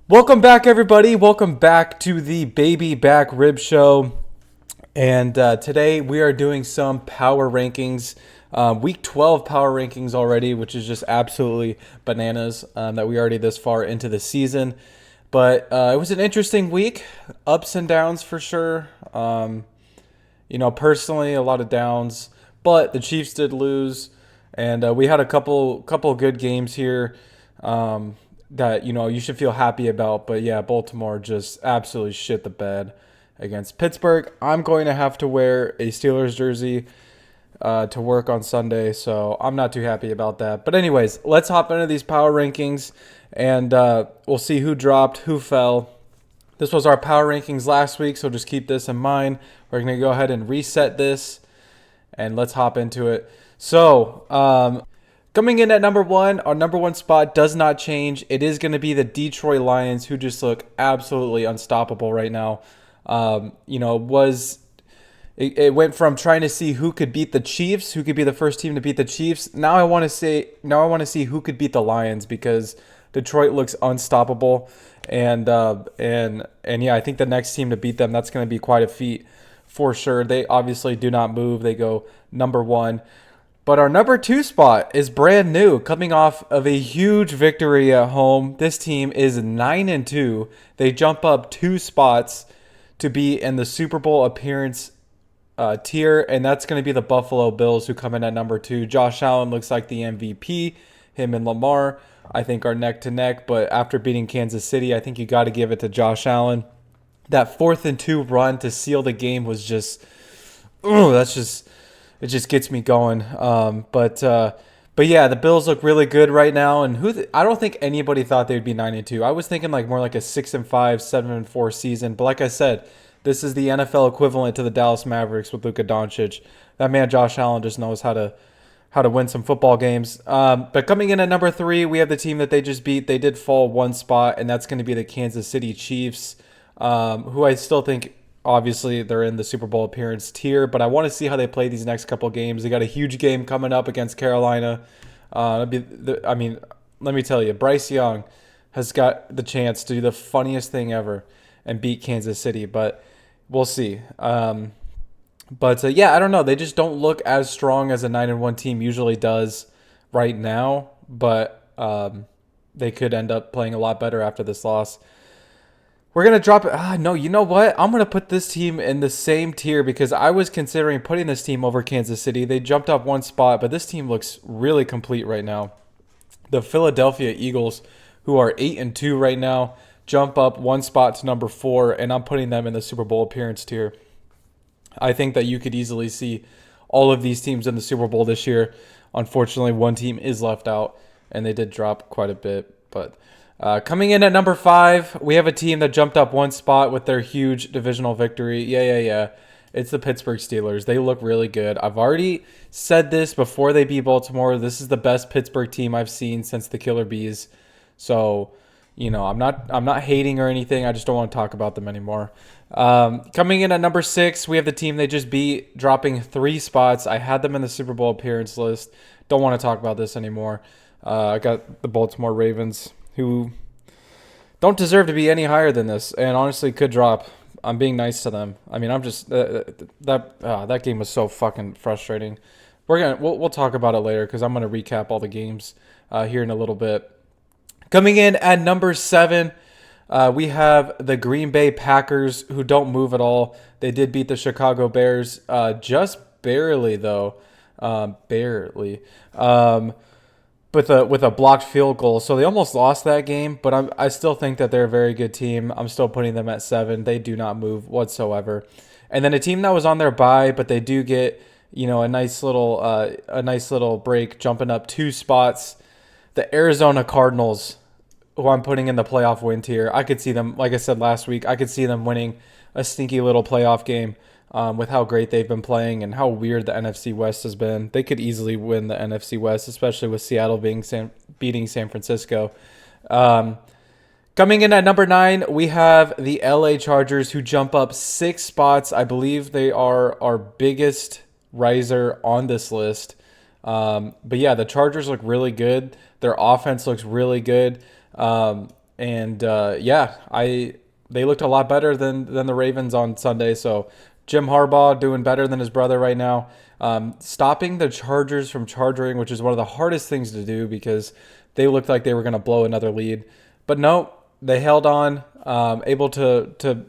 Welcome back, everybody. Welcome back to the Baby Back Rib Show. And today we are doing some power rankings. Week 12 power rankings already, which is just absolutely bananas that we already this far into the season. But it was an interesting week. Ups and downs for sure. Personally, a lot of downs. But the Chiefs did lose. And we had a couple good games here. That you should feel happy about. But yeah, Baltimore just absolutely shit the bed against Pittsburgh. I'm going to have to wear a Steelers jersey to work on Sunday, so I'm not too happy about that. But anyways, let's hop into these power rankings, and we'll see who dropped, who fell. This was our power rankings last week, so just keep this in mind. We're going to go ahead and reset this, and let's hop into it. So, coming in at number one, our number one spot does not change. It is going to be the Detroit Lions, who just look absolutely unstoppable right now. It went from trying to see who could beat the Chiefs, who could be the first team to beat the Chiefs. Now I want to see who could beat the Lions because Detroit looks unstoppable, and yeah, I think the next team to beat them, that's going to be quite a feat for sure. They obviously do not move. They go number one. But our number two spot is brand new, coming off of a huge victory at home. This team is 9-2. They jump up 2 spots to be in the Super Bowl appearance tier, and that's going to be the Buffalo Bills, who come in at number 2. Josh Allen looks like the MVP. Him and Lamar, I think, are neck to neck. But after beating Kansas City, I think you got to give it to Josh Allen. That 4th-and-2 run to seal the game was just, it just gets me going. But yeah, the Bills look really good right now, and I don't think anybody thought they would be 9-2. I was thinking more like a 6-5, 7-4 season. But like I said, this is the NFL equivalent to the Dallas Mavericks with Luka Doncic. That man Josh Allen just knows how to win some football games. But coming in at number 3, we have the team that they just beat. They did fall 1 spot, and that's going to be the Kansas City Chiefs, who I still think, obviously, they're in the Super Bowl appearance tier, but I want to see how they play these next couple games. They got a huge game coming up against Carolina. Let me tell you, Bryce Young has got the chance to do the funniest thing ever and beat Kansas City, but we'll see. Yeah, I don't know. They just don't look as strong as a 9-1 team usually does right now, but they could end up playing a lot better after this loss. We're going to drop it. No, you know what? I'm going to put this team in the same tier because I was considering putting this team over Kansas City. They jumped up 1 spot, but this team looks really complete right now. The Philadelphia Eagles, who are 8-2 right now, jump up 1 spot to number 4, and I'm putting them in the Super Bowl appearance tier. I think that you could easily see all of these teams in the Super Bowl this year. Unfortunately, one team is left out, and they did drop quite a bit, but coming in at number 5, we have a team that jumped up 1 spot with their huge divisional victory. Yeah. It's the Pittsburgh Steelers. They look really good. I've already said this before they beat Baltimore. This is the best Pittsburgh team I've seen since the Killer Bees. So, I'm not hating or anything. I just don't want to talk about them anymore. Coming in at number 6, we have the team they just beat, dropping 3 spots. I had them in the Super Bowl appearance list. Don't want to talk about this anymore. I got the Baltimore Ravens, who don't deserve to be any higher than this, and honestly could drop. I'm being nice to them. I mean, I'm just that game was so fucking frustrating. We'll talk about it later because I'm gonna recap all the games here in a little bit. Coming in at number 7, we have the Green Bay Packers, who don't move at all. They did beat the Chicago Bears, just barely though, barely. With a blocked field goal. So they almost lost that game, but I still think that they're a very good team. I'm still putting them at 7. They do not move whatsoever. And then a team that was on their bye, but they do get, a nice little break, jumping up 2 spots. The Arizona Cardinals, who I'm putting in the playoff win tier. I could see them, like I said last week, I could see them winning a stinky little playoff game. With how great they've been playing and how weird the NFC West has been. They could easily win the NFC West, especially with Seattle beating San Francisco. Coming in at number 9, we have the LA Chargers, who jump up 6 spots. I believe they are our biggest riser on this list. But yeah, the Chargers look really good. Their offense looks really good. And And yeah, I they looked a lot better than the Ravens on Sunday. So Jim Harbaugh doing better than his brother right now. Stopping the Chargers from charging, which is one of the hardest things to do because they looked like they were going to blow another lead. But no, they held on, able to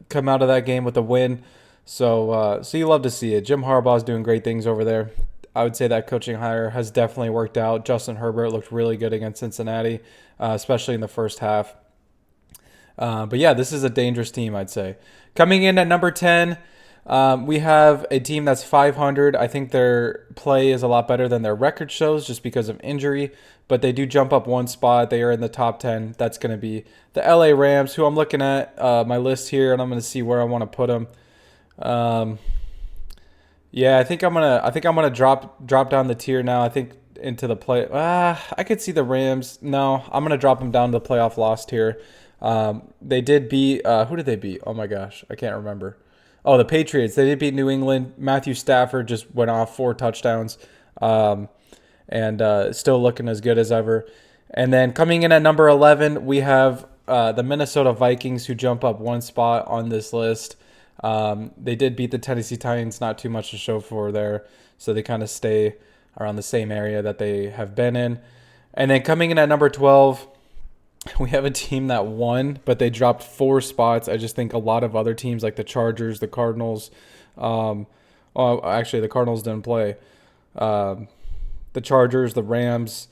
come out of that game with a win. So you love to see it. Jim Harbaugh's doing great things over there. I would say that coaching hire has definitely worked out. Justin Herbert looked really good against Cincinnati, especially in the first half. But yeah, this is a dangerous team, I'd say. Coming in at number 10, we have a team that's 500. I think their play is a lot better than their record shows just because of injury, but they do jump up one spot. They are in the top 10. That's going to be the LA Rams, who I'm looking at my list here, and I'm going to see where I want to put them. Yeah, I think I'm gonna drop down the tier now. I think into the play. I could see the Rams. No, I'm gonna drop them down to the playoff loss tier. They did beat. Who did they beat? Oh my gosh, I can't remember. Oh, the Patriots. They did beat New England. Matthew Stafford just went off 4 touchdowns, and still looking as good as ever. And then coming in at number 11, we have the Minnesota Vikings, who jump up one spot on this list. They did beat the Tennessee Titans, not too much to show for there. So they kind of stay around the same area that they have been in. And then coming in at number 12, we have a team that won, but they dropped 4 spots. I just think a lot of other teams like the Chargers, the Cardinals, actually the Cardinals didn't play. The Chargers, the Rams,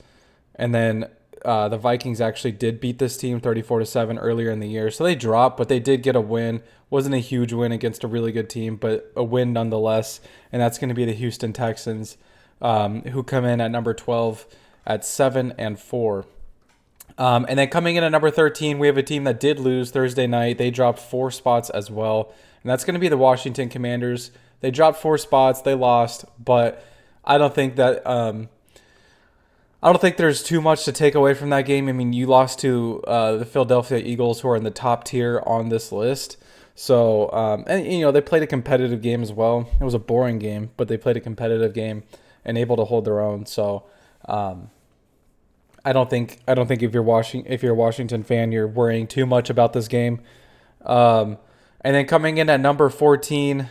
and then the Vikings actually did beat this team 34-7 earlier in the year. So they dropped, but they did get a win. Wasn't a huge win against a really good team, but a win nonetheless. And that's going to be the Houston Texans, who come in at number 12 at 7-4. And then coming in at number 13, we have a team that did lose Thursday night. They dropped 4 spots as well. And that's going to be the Washington Commanders. They dropped 4 spots. They lost, but I don't think that I don't think there's too much to take away from that game. I mean, you lost to the Philadelphia Eagles, who are in the top tier on this list. So, and they played a competitive game as well. It was a boring game, but they played a competitive game and able to hold their own. So, I don't think if you're a Washington fan, you're worrying too much about this game. And then coming in at number 14,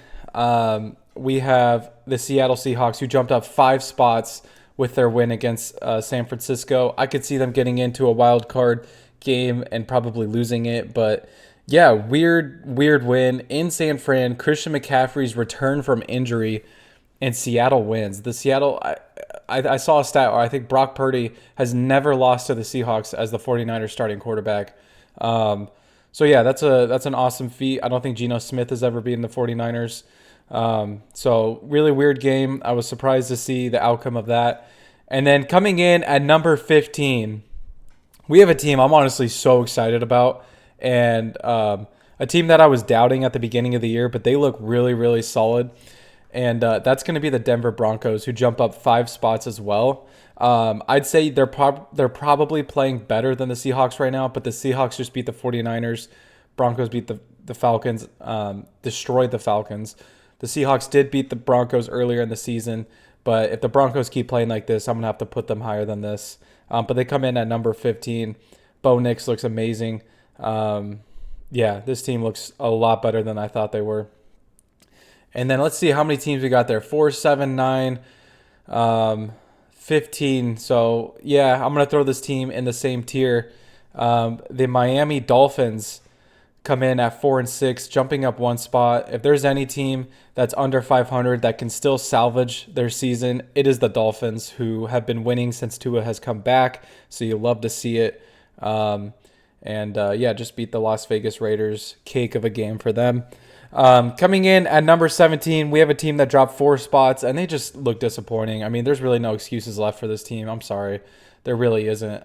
we have the Seattle Seahawks, who jumped up 5 spots with their win against San Francisco. I could see them getting into a wild card game and probably losing it, but yeah, weird win in San Fran. Christian McCaffrey's return from injury, and Seattle wins. I saw a stat where I think Brock Purdy has never lost to the Seahawks as the 49ers starting quarterback. So yeah, that's an awesome feat. I don't think Geno Smith has ever beaten the 49ers. So really weird game. I was surprised to see the outcome of that. And then coming in at number 15, we have a team I'm honestly so excited about, and a team that I was doubting at the beginning of the year, but they look really, really solid. And that's going to be the Denver Broncos, who jump up 5 spots as well. I'd say they're probably playing better than the Seahawks right now, but the Seahawks just beat the 49ers. Broncos beat the Falcons, destroyed the Falcons. The Seahawks did beat the Broncos earlier in the season, but if the Broncos keep playing like this, I'm going to have to put them higher than this. But they come in at number 15. Bo Nix looks amazing. Yeah, this team looks a lot better than I thought they were. And then let's see how many teams we got there. 4, 7, 9, 15. So, yeah, I'm going to throw this team in the same tier. The Miami Dolphins come in at 4 and 6, jumping up 1 spot. If there's any team that's under 500 that can still salvage their season, it is the Dolphins, who have been winning since Tua has come back. So you love to see it. Yeah, just beat the Las Vegas Raiders. Cake of a game for them. Coming in at number 17, we have a team that dropped 4 spots, and they just look disappointing. I mean, there's really no excuses left for this team. I'm sorry. There really isn't.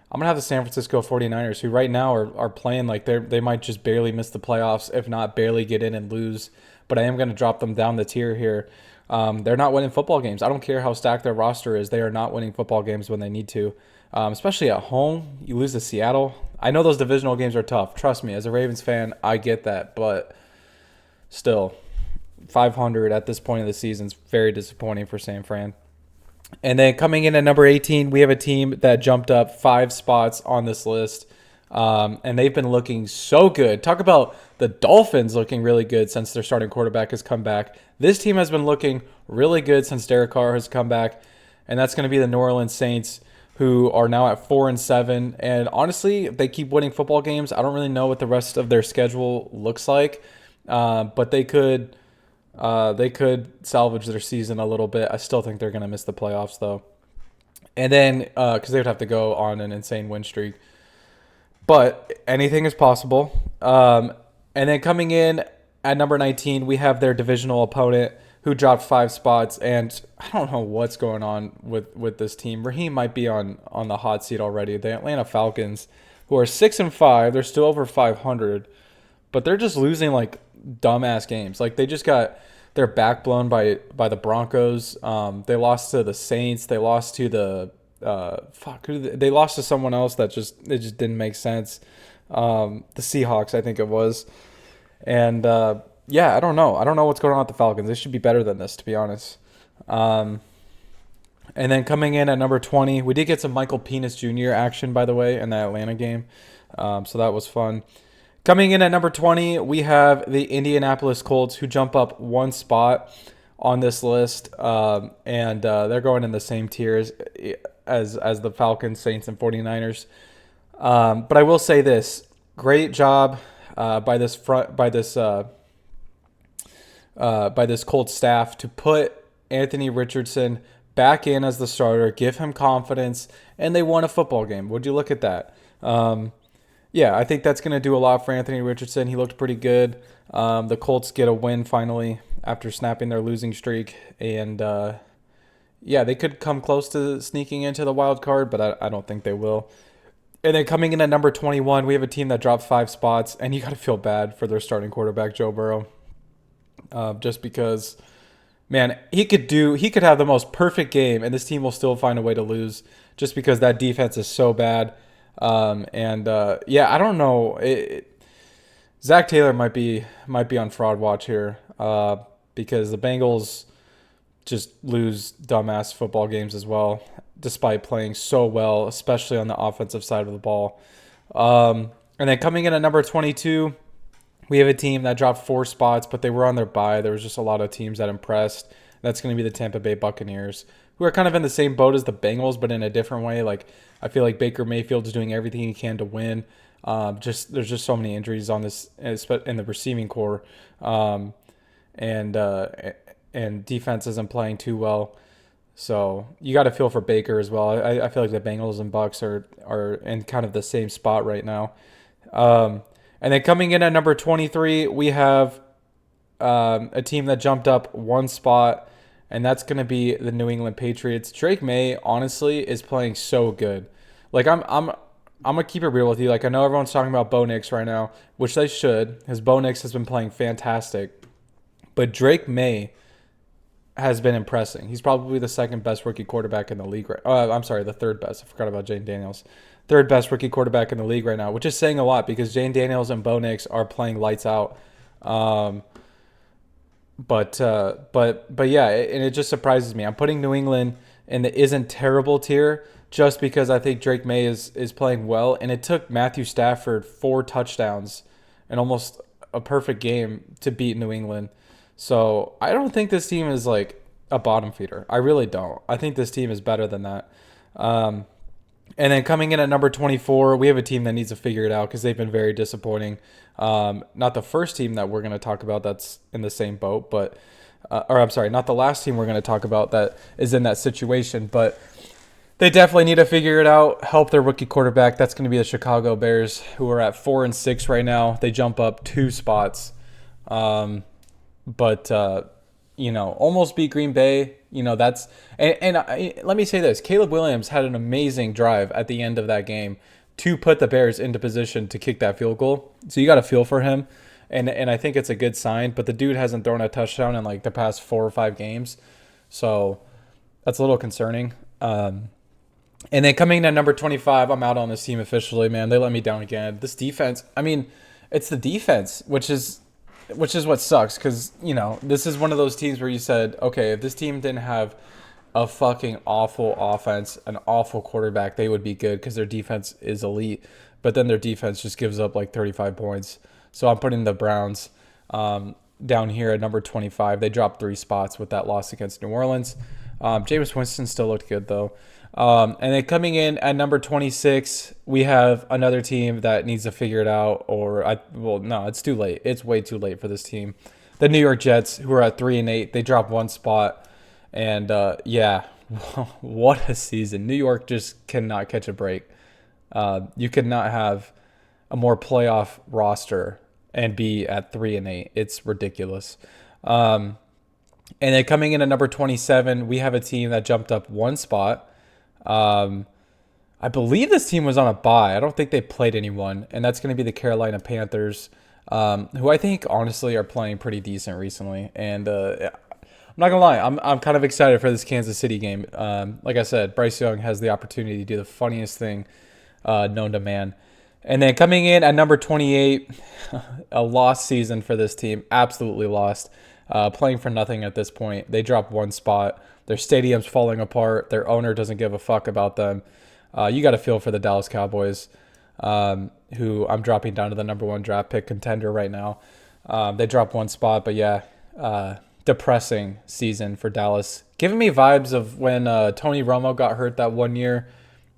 I'm going to have the San Francisco 49ers, who right now are playing like they might just barely miss the playoffs, if not barely get in and lose. But I am going to drop them down the tier here. They're not winning football games. I don't care how stacked their roster is. They are not winning football games when they need to, especially at home. You lose to Seattle. I know those divisional games are tough. Trust me, as a Ravens fan, I get that. But still, 500 at this point of the season is very disappointing for San Fran. And then coming in at number 18, we have a team that jumped up 5 spots on this list. And they've been looking so good. Talk about the Dolphins looking really good since their starting quarterback has come back. This team has been looking really good since Derek Carr has come back. And that's going to be the New Orleans Saints, who are now at 4-7. And honestly, if they keep winning football games, I don't really know what the rest of their schedule looks like. But they could salvage their season a little bit. I still think they're going to miss the playoffs, though. And then, because they would have to go on an insane win streak. But anything is possible. And then coming in at number 19, we have their divisional opponent who dropped 5 spots. And I don't know what's going on with this team. Raheem might be on the hot seat already. The Atlanta Falcons, who are 6-5, they're still over 500, but they're just losing like dumbass games. Like they just got their back blown by the Broncos. They lost to the Saints. They lost to the they lost to someone else that just didn't make sense. The Seahawks, I think it was. And yeah, I don't know. I don't know what's going on with the Falcons. They should be better than this, to be honest. And then coming in at number 20, we did get some Michael Penis Jr. action, by the way, in that Atlanta game. So that was fun. Coming in at number 20, we have the Indianapolis Colts, who jump up 1 spot on this list. And they're going in the same tiers as the Falcons, Saints, and 49ers. But I will say this. Great job by this Colts staff to put Anthony Richardson back in as the starter, give him confidence, and they won a football game. Would you look at that? Yeah, I think that's going to do a lot for Anthony Richardson. He looked pretty good. The Colts get a win finally after snapping their losing streak. And, yeah, they could come close to sneaking into the wild card, but I don't think they will. And then coming in at number 21, we have a team that dropped 5 spots. And you got to feel bad for their starting quarterback, Joe Burrow. Just because, man, he could have the most perfect game, and this team will still find a way to lose just because that defense is so bad. Yeah, I don't know. Zach Taylor might be on fraud watch here because the Bengals just lose dumbass football games as well, despite playing so well, especially on the offensive side of the ball. And then coming in at number 22, we have a team that dropped 4 spots, but they were on their bye. There was just a lot of teams that impressed. That's going to be the Tampa Bay Buccaneers, who are kind of in the same boat as the Bengals, but in a different way. Like I feel like Baker Mayfield is doing everything he can to win. There's just so many injuries on this in the receiving core, and defense isn't playing too well. So you got to feel for Baker as well. I feel like the Bengals and Bucks are in kind of the same spot right now. And then coming in at number 23, we have a team that jumped up 1 spot, and that's going to be the New England Patriots. Drake May, honestly, is playing so good. Like I'm gonna keep it real with you. Like I know everyone's talking about Bo Nix right now, which they should. His Bo Nix has been playing fantastic, but Drake May has been impressing. He's probably the second best rookie quarterback in the league. I'm sorry, the third best. I forgot about Jane Daniels. Third best rookie quarterback in the league right now, which is saying a lot because Jane Daniels and Bo Nix are playing lights out. But yeah, and it just surprises me. I'm putting New England in the isn't terrible tier just because I think Drake May is playing well, and it took Matthew Stafford 4 touchdowns and almost a perfect game to beat New England. So I don't think this team is like a bottom feeder. I really don't. I think this team is better than that. And then coming in at number 24, we have a team that needs to figure it out because they've been very disappointing. Not the first team that we're going to talk about that's in the same boat, but or I'm sorry, not the last team we're going to talk about that is in that situation, but they definitely need to figure it out, help their rookie quarterback. That's going to be the Chicago Bears, who are at 4-6 right now. They jump up 2 spots. But almost beat Green Bay. That's let me say this: Caleb Williams had an amazing drive at the end of that game to put the Bears into position to kick that field goal. So you got to feel for him, and I think it's a good sign. But the dude hasn't thrown a touchdown in like the past 4 or 5 games, so that's a little concerning. And then coming in at number 25, I'm out on this team officially. Man, they let me down again. This defense. I mean, it's the defense, which is what sucks because, this is one of those teams where you said, okay, if this team didn't have a fucking awful offense, an awful quarterback, they would be good because their defense is elite. But then their defense just gives up like 35 points. So I'm putting the Browns down here at number 25. They dropped 3 spots with that loss against New Orleans. Jameis Winston still looked good though. And then coming in at number 26, we have another team that needs to figure it out. No, it's too late. It's way too late for this team. The New York Jets, who are at 3-8, they dropped 1 spot. And yeah, what a season. New York just cannot catch a break. You could not have a more playoff roster and be at 3-8. It's ridiculous. And then coming in at number 27, we have a team that jumped up 1 spot. I believe this team was on a bye. I don't think they played anyone, and that's going to be the Carolina Panthers, who I think honestly are playing pretty decent recently. And I'm not gonna lie, I'm kind of excited for this Kansas City game. Like I said, Bryce Young has the opportunity to do the funniest thing known to man. And then coming in at number 28, a lost season for this team, absolutely lost. Playing for nothing at this point. They dropped 1 spot. Their stadium's falling apart. Their owner doesn't give a fuck about them. You got to feel for the Dallas Cowboys, who I'm dropping down to the number 1 draft pick contender right now. They dropped 1 spot, but yeah, depressing season for Dallas. Giving me vibes of when Tony Romo got hurt that one year.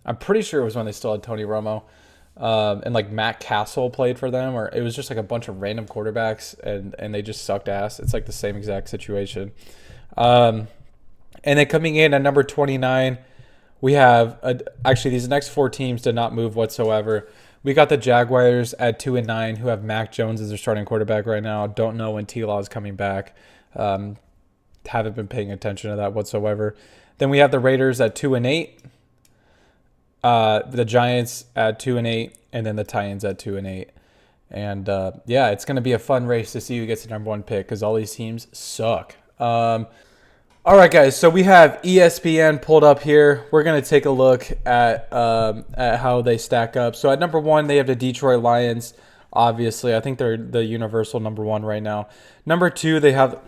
I'm pretty sure it was when they still had Tony Romo. And like Matt Castle played for them, or it was just like a bunch of random quarterbacks and they just sucked ass. It's like the same exact situation. And then coming in at number 29, we have actually these next 4 teams did not move whatsoever. We got the Jaguars at 2-9, who have Mac Jones as their starting quarterback right now. Don't know when T-Law is coming back. Haven't been paying attention to that whatsoever. Then we have the Raiders at 2-8. The Giants at 2-8, and then the Titans at 2-8. And yeah, it's going to be a fun race to see who gets the number 1 pick because all these teams suck. All right, guys. So we have ESPN pulled up here. We're going to take a look at how they stack up. So at number 1, they have the Detroit Lions. Obviously, I think they're the universal number 1 right now. Number 2, they have.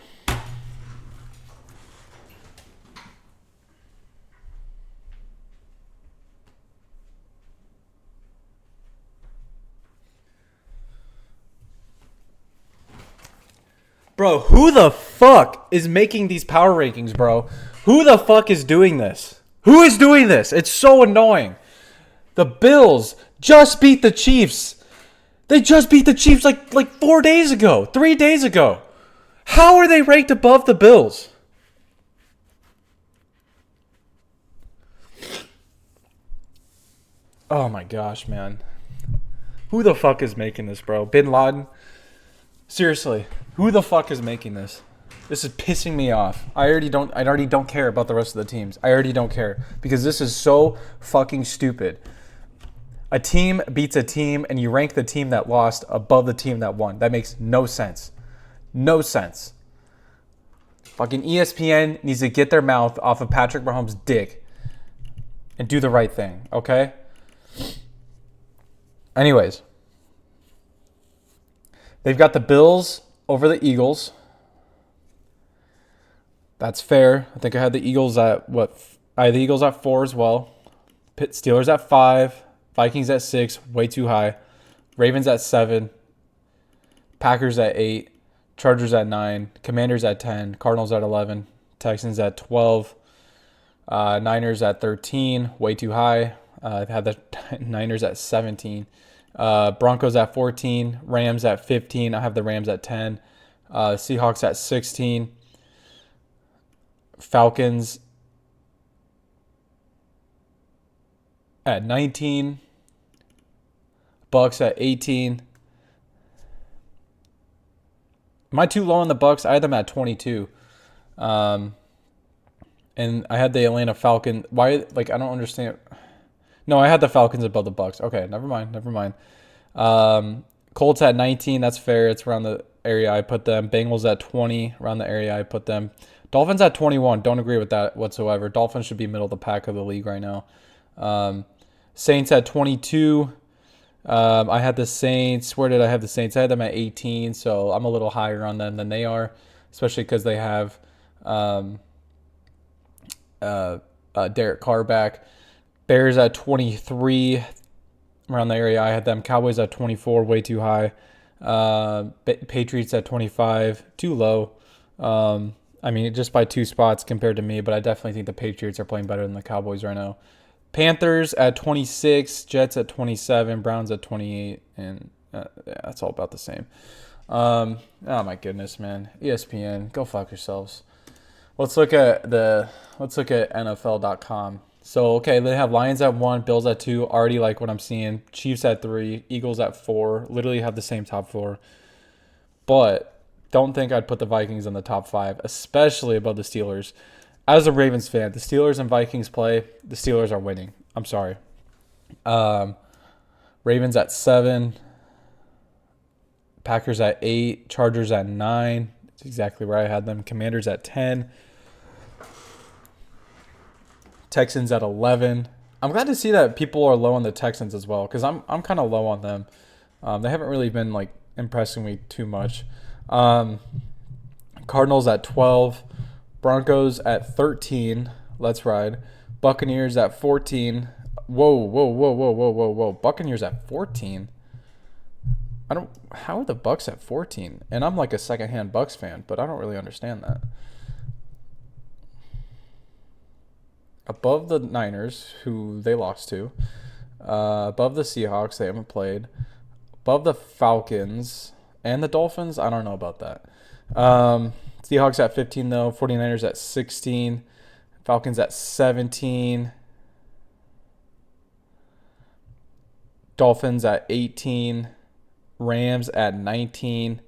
Bro, who the fuck is making these power rankings, bro? Who the fuck is doing this? Who is doing this? It's so annoying. The Bills just beat the Chiefs. They just beat the Chiefs like 4 days ago, 3 days ago. How are they ranked above the Bills? Oh my gosh, man. Who the fuck is making this, bro? Bin Laden? Seriously, who the fuck is making this? This is pissing me off. I already don't care about the rest of the teams. I already don't care because this is so fucking stupid. A team beats a team and you rank the team that lost above the team that won. That makes no sense. No sense. Fucking ESPN needs to get their mouth off of Patrick Mahomes' dick and do the right thing, okay? Anyways. They've got the Bills over the Eagles. That's fair. I think I had the Eagles at I had the Eagles at 4 as well. Steelers at 5. Vikings at 6. Way too high. Ravens at 7. Packers at 8. Chargers at 9. Commanders at 10. Cardinals at 11. Texans at 12. Niners at 13. Way too high. I've had the Niners at 17. Broncos at 14, Rams at 15. I have the Rams at 10. Seahawks at 16. Falcons at 19. Bucks at 18. Am I too low on the Bucks? I had them at 22. And I had the Atlanta Falcons. Why? Like, I don't understand. No, I had the Falcons above the Bucks. Okay, never mind. Colts at 19. That's fair. It's around the area I put them. Bengals at 20. Around the area I put them. Dolphins at 21. Don't agree with that whatsoever. Dolphins should be middle of the pack of the league right now. Saints at 22. I had the Saints. Where did I have the Saints? I had them at 18, so I'm a little higher on them than they are, especially because they have Derek Carr back. Bears at 23, around the area I had them. Cowboys at 24, way too high. Patriots at 25, too low. I mean, just by 2 spots compared to me, but I definitely think the Patriots are playing better than the Cowboys right now. Panthers at 26, Jets at 27, Browns at 28, and yeah, that's all about the same. Oh my goodness, man. ESPN, go fuck yourselves. Let's look at NFL.com. So okay, they have Lions at 1, Bills at 2. Already like what I'm seeing. Chiefs at 3, Eagles at 4. Literally have the same top 4. But don't think I'd put the Vikings in the top 5, especially above the Steelers. As a Ravens fan, the Steelers and Vikings play. The Steelers are winning. I'm sorry. Ravens at 7. Packers at 8. Chargers at 9. That's exactly where I had them. Commanders at 10. Texans at 11. I'm glad to see that people are low on the Texans as well, because I'm kind of low on them. They haven't really been like impressing me too much. Cardinals at 12. Broncos at 13. Let's ride. Buccaneers at 14. Whoa. Buccaneers at 14. How are the Bucks at 14? And I'm like a secondhand Bucks fan, but I don't really understand that. Above the Niners, who they lost to. Above the Seahawks, they haven't played. Above the Falcons and the Dolphins, I don't know about that. Seahawks at 15, though. 49ers at 16. Falcons at 17. Dolphins at 18. Rams at 19.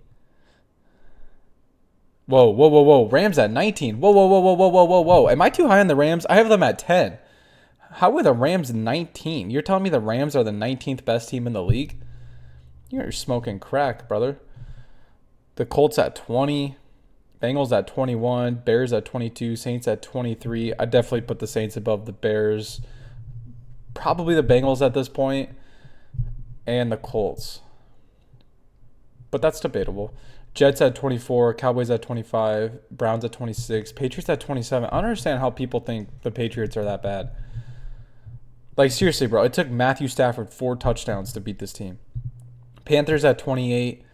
Whoa. Rams at 19. Whoa. Am I too high on the Rams? I have them at 10. How are the Rams 19? You're telling me the Rams are the 19th best team in the league? You're smoking crack, brother. The Colts at 20. Bengals at 21. Bears at 22. Saints at 23. I definitely put the Saints above the Bears. Probably the Bengals at this point. And the Colts. But that's debatable. Jets at 24, Cowboys at 25, Browns at 26, Patriots at 27. I don't understand how people think the Patriots are that bad. Like, seriously, bro. It took Matthew Stafford 4 touchdowns to beat this team. Panthers at 28,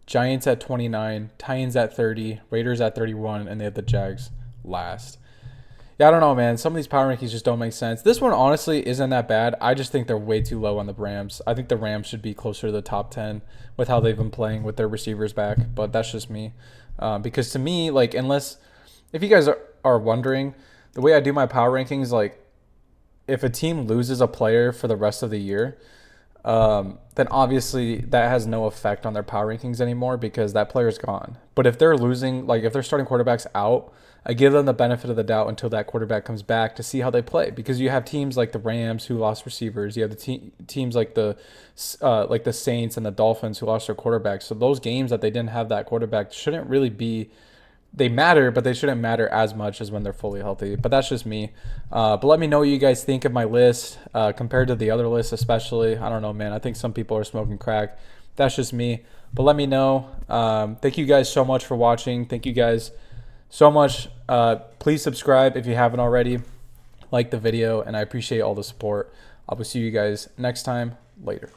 Giants at 29, Titans at 30, Raiders at 31, and they have the Jags last. Yeah, I don't know, man. Some of these power rankings just don't make sense. This one, honestly, isn't that bad. I just think they're way too low on the Rams. I think the Rams should be closer to the top 10 with how they've been playing with their receivers back. But that's just me. Because to me, like, if you guys are wondering, the way I do my power rankings, like, if a team loses a player for the rest of the year, then obviously that has no effect on their power rankings anymore because that player's gone. But if they're losing, like if they're starting quarterbacks out, I give them the benefit of the doubt until that quarterback comes back to see how they play. Because you have teams like the Rams who lost receivers. You have the teams like the Saints and the Dolphins who lost their quarterbacks. So those games that they didn't have that quarterback shouldn't really be. They matter, but they shouldn't matter as much as when they're fully healthy. But that's just me. But let me know what you guys think of my list compared to the other lists, especially. I don't know, man. I think some people are smoking crack. That's just me. But let me know. Thank you guys so much for watching. Thank you guys so much. Please subscribe if you haven't already. Like the video, and I appreciate all the support. I will see you guys next time. Later.